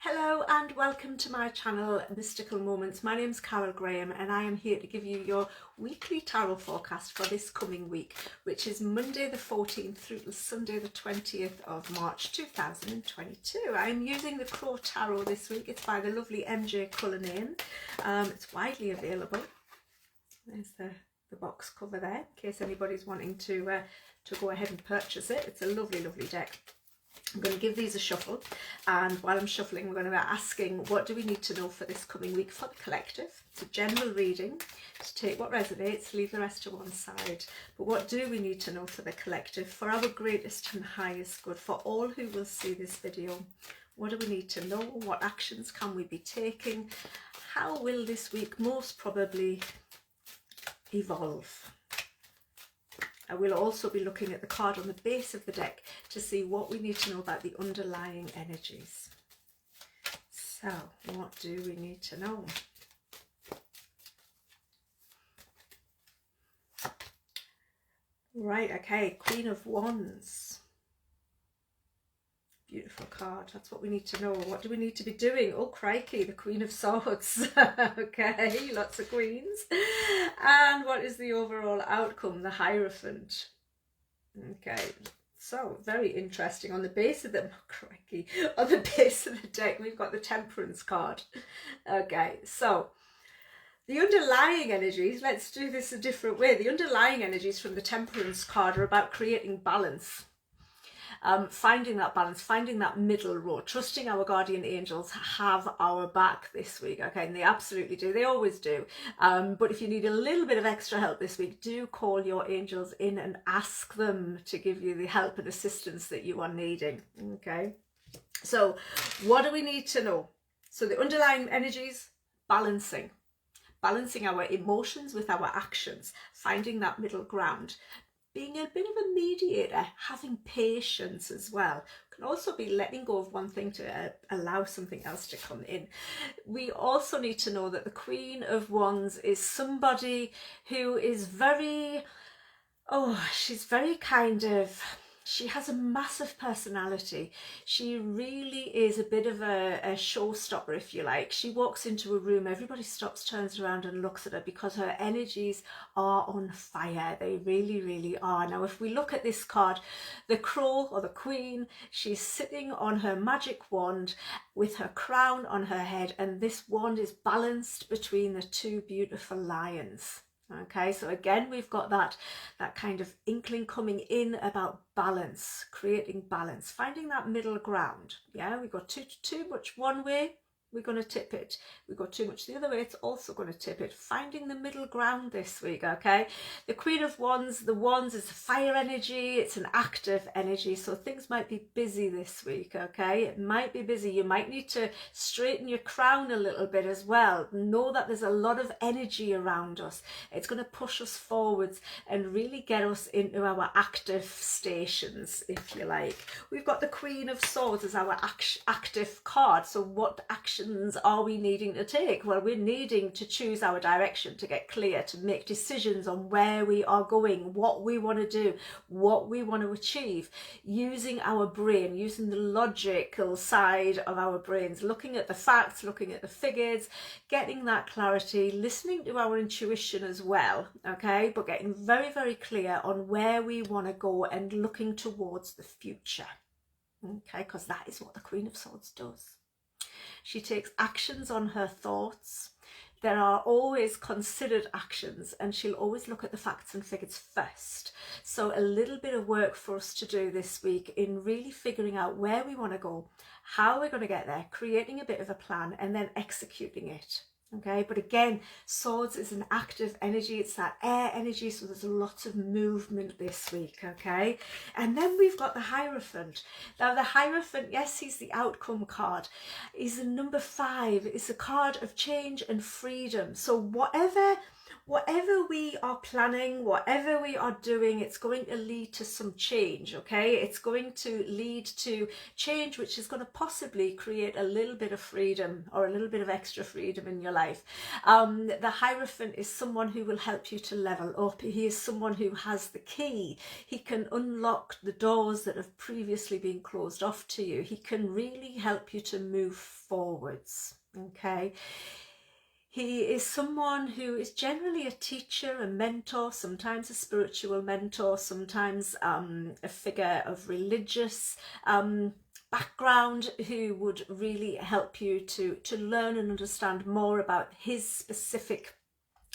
Hello and welcome to my channel Mystical Moments. My name's Carol Graham and I am here to give you your weekly tarot forecast for this coming week, which is Monday the 14th through to Sunday the 20th of March 2022. I am using the Crow Tarot this week. It's by the lovely MJ Cullinane. It's widely available. There's the box cover there in case anybody's wanting to go ahead and purchase it. It's a lovely deck. I'm going to give these a shuffle, and while I'm shuffling we're going to be asking what do we need to know for this coming week for the collective. It's a general reading to take what resonates, leave the rest to one side. But what do we need to know for the collective, for our greatest and highest good, for all who will see this video? What do we need to know? What actions can we be taking? How will this week most probably evolve? I will also be looking at the card on the base of the deck to see what we need to know about the underlying energies. So, what do we need to know? Right, okay, Queen of Wands. Beautiful card. That's what we need to know. What do we need to be doing? Oh, crikey, the Queen of Swords. Okay, lots of queens. And what is the overall outcome? The Hierophant. Okay, so very interesting. On the base of the, oh, crikey, on the base of the deck, we've got the Temperance card. Okay, so the underlying energies, let's do this a different way. The underlying energies from the Temperance card are about creating balance. Finding that balance, finding that middle road, trusting our guardian angels have our back this week, okay, and they absolutely do, they always do, but if you need a little bit of extra help this week, do call your angels in and ask them to give you the help and assistance that you are needing. Okay, so what do we need to know? So the underlying energies, balancing our emotions with our actions, finding that middle ground, being a bit of a mediator, having patience as well. Can also be letting go of one thing to allow something else to come in. We also need to know that the Queen of Wands is somebody who is very, she's very kind of, she has a massive personality. She really is a bit of a showstopper, if you like. She walks into a room, everybody stops, turns around and looks at her because her energies are on fire. They really are. Now, if we look at this card, the Crow or the Queen, she's sitting on her magic wand with her crown on her head, and this wand is balanced between the two beautiful lions. Okay, so again, we've got that kind of inkling coming in about balance, creating balance, finding that middle ground. Yeah, we got too much one way, we're going to tip it. We got too much the other way, it's also going to tip it. Finding the middle ground this week, okay? The Queen of Wands, the Wands is fire energy, it's an active energy, so things might be busy this week, okay? It might be busy. You might need to straighten your crown a little bit as well. Know that there's a lot of energy around us. It's going to push us forwards and really get us into our active stations, if you like. We've got the Queen of Swords as our active card. So what actions are we needing to take? Well, we're needing to choose our direction, to get clear, to make decisions on where we are going, what we want to do, what we want to achieve, using our brain, using the logical side of our brains, looking at the facts, looking at the figures, getting that clarity, listening to our intuition as well, okay, but getting very clear on where we want to go and looking towards the future, okay, because that is what the Queen of Swords does. She takes actions on her thoughts. There are always considered actions, and she'll always look at the facts and figures first. So a little bit of work for us to do this week in really figuring out where we want to go, how we're going to get there, creating a bit of a plan and then executing it. Okay, but again, Swords is an active energy, it's that air energy, so there's lots of movement this week, okay? And then we've got the Hierophant. Now the Hierophant, yes, he's the outcome card. He's a number 5, it's a card of change and freedom. So whatever whatever we are planning, whatever we are doing, it's going to lead to some change, okay? It's going to lead to change which is going to possibly create a little bit of freedom or a little bit of extra freedom in your life. The Hierophant is someone who will help you to level up. He is someone who has the key. He can unlock the doors that have previously been closed off to you. He can really help you to move forwards, okay? He is someone who is generally a teacher, a mentor, sometimes a spiritual mentor, sometimes a figure of religious background who would really help you to learn and understand more about his specific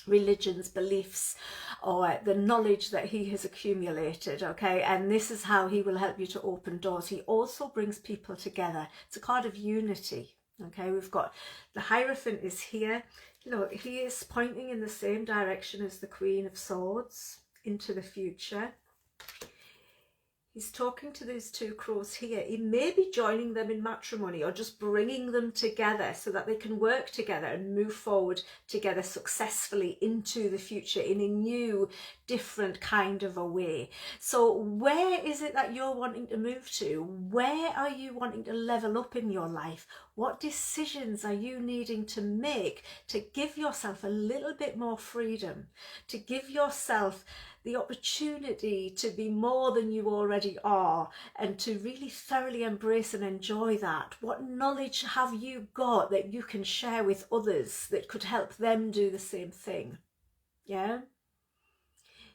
religion's beliefs or the knowledge that he has accumulated, okay? And this is how he will help you to open doors. He also brings people together. It's a card of unity, okay? We've got the Hierophant is here. Look, he is pointing in the same direction as the Queen of Swords into the future. He's talking to these two crows here. He may be joining them in matrimony or just bringing them together so that they can work together and move forward together successfully into the future in a new, different kind of a way. So where is it that you're wanting to move to? Where are you wanting to level up in your life? What decisions are you needing to make to give yourself a little bit more freedom, to give yourself the opportunity to be more than you already are, and to really thoroughly embrace and enjoy that? What knowledge have you got that you can share with others that could help them do the same thing? Yeah.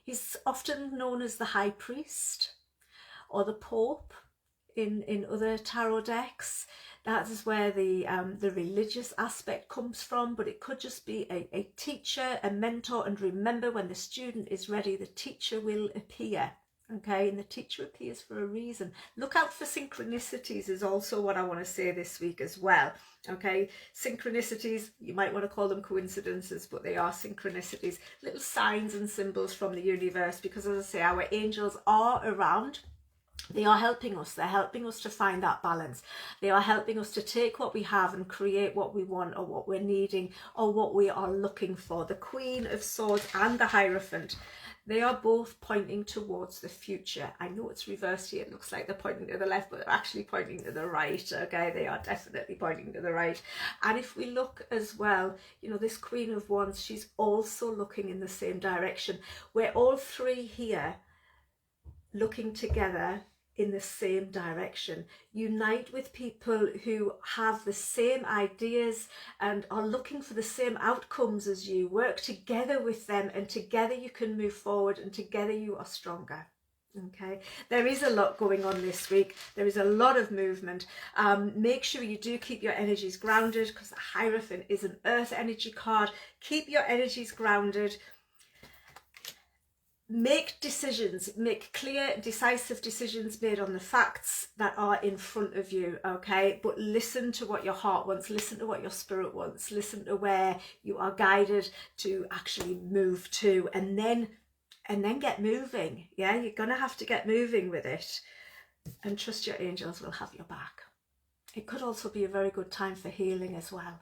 He's often known as the High Priest or the Pope in other tarot decks. That is where the religious aspect comes from, but it could just be a teacher, a mentor. And remember, when the student is ready, the teacher will appear, okay? And the teacher appears for a reason. Look out for synchronicities is also what I want to say this week as well, okay? Synchronicities, you might want to call them coincidences, but they are synchronicities, little signs and symbols from the universe, because as I say, our angels are around. They are helping us. They're helping us to find that balance. They are helping us to take what we have and create what we want or what we're needing or what we are looking for. The Queen of Swords and the Hierophant, they are both pointing towards the future. I know it's reversed here. It looks like they're pointing to the left, but they're actually pointing to the right, okay? They are definitely pointing to the right. And if we look as well, you know, this Queen of Wands, she's also looking in the same direction. We're all three here looking together in the same direction. Unite with people who have the same ideas and are looking for the same outcomes as you. Work together with them, and together you can move forward, and together you are stronger. Okay, there is a lot going on this week. There is a lot of movement. Make sure you do keep your energies grounded, because the Hierophant is an earth energy card. Keep your energies grounded. Make decisions, make clear, decisive decisions made on the facts that are in front of you, okay? But listen to what your heart wants, listen to what your spirit wants, listen to where you are guided to actually move to, and then get moving. Yeah, you're gonna have to get moving with it, and trust your angels will have your back. It could also be a very good time for healing as well.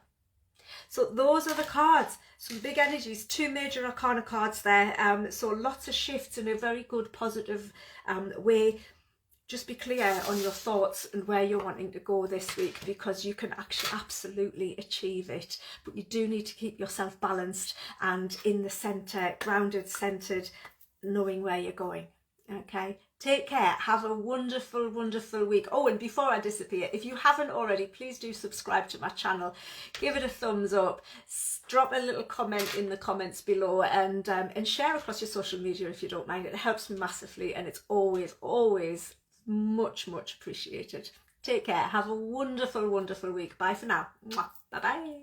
So those are the cards, some big energies, two major arcana cards there. So lots of shifts in a very good positive way. Just be clear on your thoughts and where you're wanting to go this week, because you can actually absolutely achieve it. But you do need to keep yourself balanced and in the centre, grounded, centred, knowing where you're going. Okay, take care. Have a wonderful, wonderful week. Oh, and before I disappear, if you haven't already, please do subscribe to my channel. Give it a thumbs up. Drop a little comment in the comments below, and share across your social media if you don't mind. It helps me massively, and it's always, always much, much appreciated. Take care. Have a wonderful, wonderful week. Bye for now. Bye bye.